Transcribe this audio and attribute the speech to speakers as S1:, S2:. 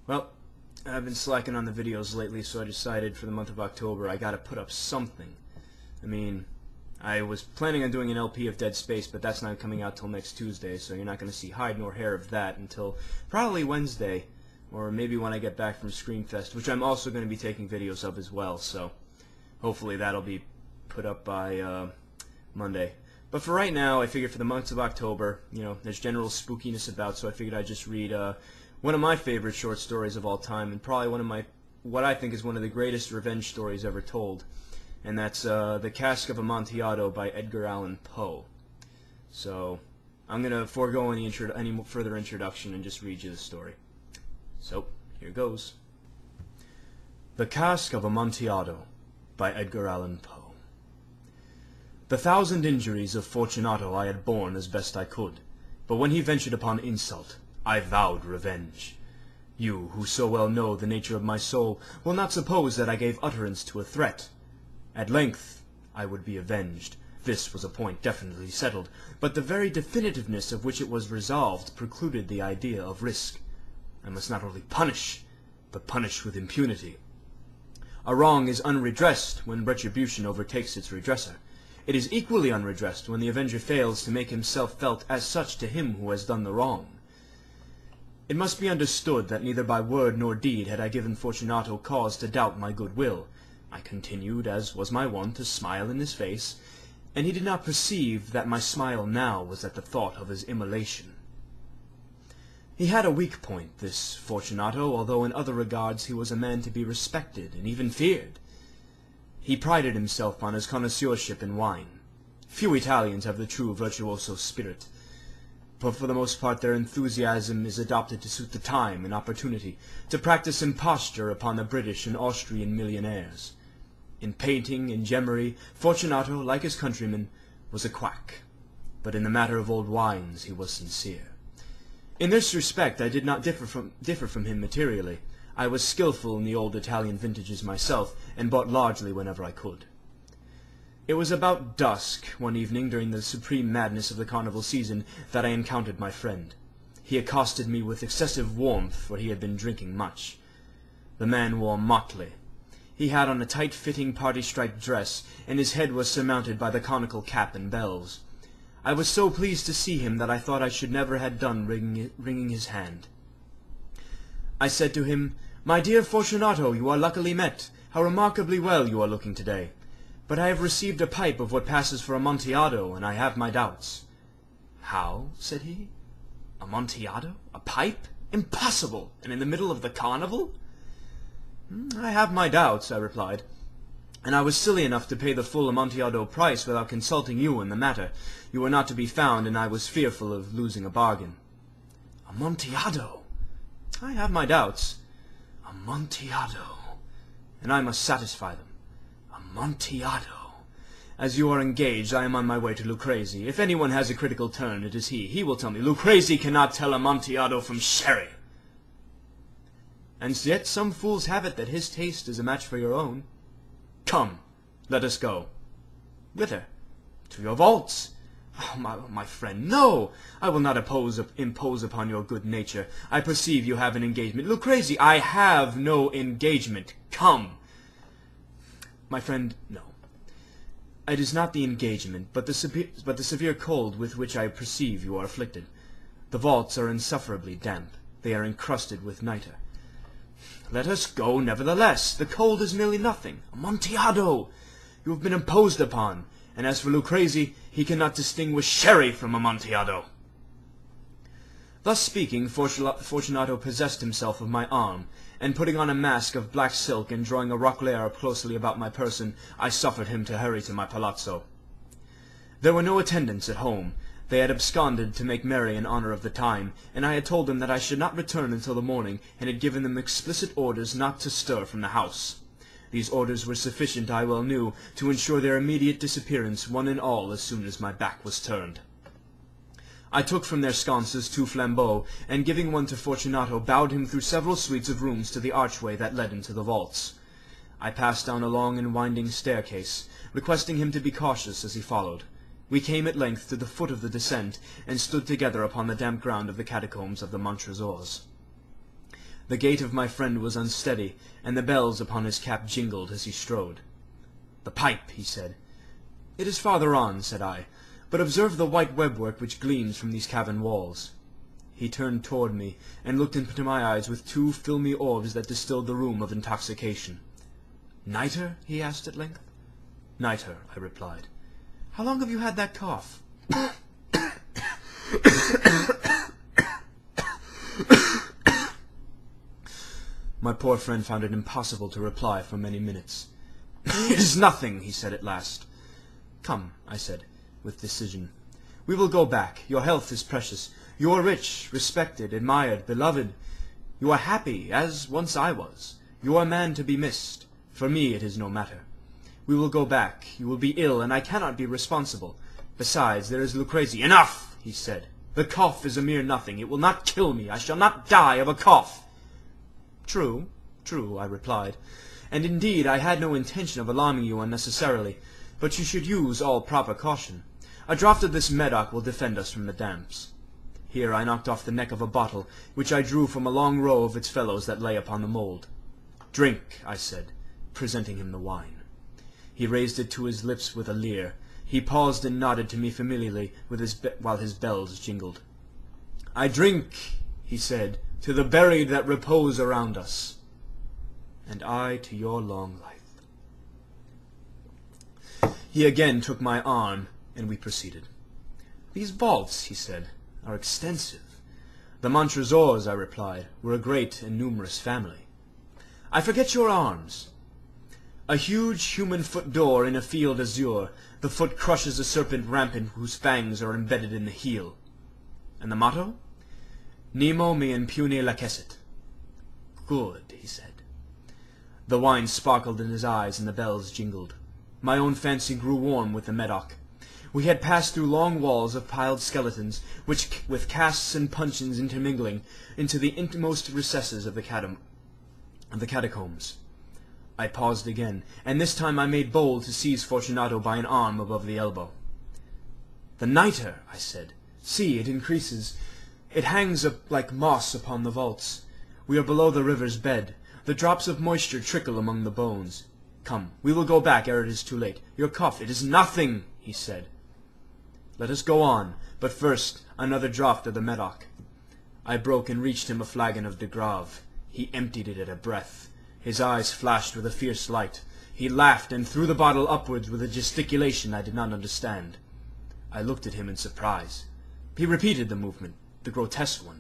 S1: Well, I've been slacking on the videos lately, so I decided for the month of October I gotta put up something. I mean, I was planning on doing an LP of Dead Space, but that's not coming out till next Tuesday, so you're not gonna see hide nor hair of that until probably Wednesday, or maybe when I get back from Screamfest, which I'm also going to be taking videos of as well, so hopefully that'll be put up by Monday. But for right now, I figured for the month of October, there's general spookiness about, so I figured I'd just read one of my favorite short stories of all time, and probably what I think is one of the greatest revenge stories ever told, and that's The Cask of Amontillado by Edgar Allan Poe. So I'm going to forego any further introduction and just read you the story. So, here goes. The Cask of Amontillado by Edgar Allan Poe. The 1,000 injuries of Fortunato I had borne as best I could, but when he ventured upon insult, I vowed revenge. You, who so well know the nature of my soul, will not suppose that I gave utterance to a threat. At length I would be avenged. This was a point definitely settled, but the very definitiveness of which it was resolved precluded the idea of risk. I must not only punish, but punish with impunity. A wrong is unredressed when retribution overtakes its redresser. It is equally unredressed when the avenger fails to make himself felt as such to him who has done the wrong. It must be understood that neither by word nor deed had I given Fortunato cause to doubt my good will. I continued, as was my wont, to smile in his face, and he did not perceive that my smile now was at the thought of his immolation. He had a weak point, this Fortunato, although in other regards he was a man to be respected and even feared. He prided himself on his connoisseurship in wine. Few Italians have the true virtuoso spirit, but for the most part their enthusiasm is adopted to suit the time and opportunity, to practice imposture upon the British and Austrian millionaires. In painting and gemmery, Fortunato, like his countrymen, was a quack, but in the matter of old wines he was sincere. In this respect I did not differ from him materially. I was skilful in the old Italian vintages myself, and bought largely whenever I could. It was about dusk, one evening during the supreme madness of the carnival season, that I encountered my friend. He accosted me with excessive warmth, for he had been drinking much. The man wore motley. He had on a tight-fitting party-striped dress, and his head was surmounted by the conical cap and bells. I was so pleased to see him that I thought I should never have done wringing his hand. I said to him, "My dear Fortunato, you are luckily met. How remarkably well you are looking today. But I have received a pipe of what passes for Amontillado, and I have my doubts." "How?" said he. "Amontillado? A pipe? Impossible! And in the middle of the carnival?" "I have my doubts," I replied, "and I was silly enough to pay the full Amontillado price without consulting you in the matter. You were not to be found, and I was fearful of losing a bargain." "Amontillado?" "I have my doubts." "Amontillado. And I must satisfy them. Amontillado. As you are engaged, I am on my way to Lucrezi. If anyone has a critical turn, it is he. He will tell me, Lucrezi cannot tell Amontillado from sherry. And yet some fools have it that his taste is a match for your own. Come, let us go." "Whither?" "To your vaults." "Oh, my friend, no! I will not impose upon your good nature. I perceive you have an engagement." "Lucrezi, I have no engagement. Come." "My friend, no. It is not the engagement, but the severe cold with which I perceive you are afflicted. The vaults are insufferably damp. They are encrusted with nitre." "Let us go, nevertheless. The cold is merely nothing. Amontillado! You have been imposed upon. And as for Lucrezi, he cannot distinguish sherry from Amontillado." Thus speaking, Fortunato possessed himself of my arm, and putting on a mask of black silk and drawing a roquelaire closely about my person, I suffered him to hurry to my palazzo. There were no attendants at home. They had absconded to make merry in honor of the time, and I had told them that I should not return until the morning, and had given them explicit orders not to stir from the house. These orders were sufficient, I well knew, to ensure their immediate disappearance, one and all, as soon as my back was turned. I took from their sconces 2 flambeaux, and giving one to Fortunato, bowed him through several suites of rooms to the archway that led into the vaults. I passed down a long and winding staircase, requesting him to be cautious as he followed. We came at length to the foot of the descent, and stood together upon the damp ground of the catacombs of the Montresors. The gait of my friend was unsteady, and the bells upon his cap jingled as he strode. "The pipe," he said. "It is farther on," said I, "but observe the white webwork which gleams from these cavern walls." He turned toward me, and looked into my eyes with two filmy orbs that distilled the rheum of intoxication. "Nitre?" he asked at length. "Nitre," I replied. "How long have you had that cough?" My poor friend found it impossible to reply for many minutes. "It is nothing," he said at last. "Come," I said, with decision. "We will go back. Your health is precious. You are rich, respected, admired, beloved. You are happy, as once I was. You are a man to be missed. For me it is no matter. We will go back. You will be ill, and I cannot be responsible. Besides, there is Lucrezia." "Enough!" he said. "The cough is a mere nothing. It will not kill me. I shall not die of a cough." "True, true," I replied, "and indeed I had no intention of alarming you unnecessarily, but you should use all proper caution. A draught of this Medoc will defend us from the damps." Here I knocked off the neck of a bottle, which I drew from a long row of its fellows that lay upon the mould. "Drink," I said, presenting him the wine. He raised it to his lips with a leer. He paused and nodded to me familiarly while his bells jingled. "I drink," he said, "to the buried that repose around us." "And I to your long life." He again took my arm, and we proceeded. "These vaults," he said, "are extensive." "The Montresors," I replied, "were a great and numerous family." "I forget your arms." "A huge human foot door in a field azure. The foot crushes a serpent rampant whose fangs are embedded in the heel." "And the motto?" "Nemo me impune lacessit." "Good," he said. The wine sparkled in his eyes, and the bells jingled. My own fancy grew warm with the Medoc. We had passed through long walls of piled skeletons, which, with casks and puncheons intermingling, into the inmost recesses of the catacombs. I paused again, and this time I made bold to seize Fortunato by an arm above the elbow. "The nitre," I said. "See, it increases. It hangs up like moss upon the vaults. We are below the river's bed. The drops of moisture trickle among the bones. Come, we will go back ere it is too late. Your cough, it is nothing," he said. "Let us go on, but first another draught of the Medoc." I broke and reached him a flagon of de Grave. He emptied it at a breath. His eyes flashed with a fierce light. He laughed and threw the bottle upwards with a gesticulation I did not understand. I looked at him in surprise. He repeated the movement, the grotesque one.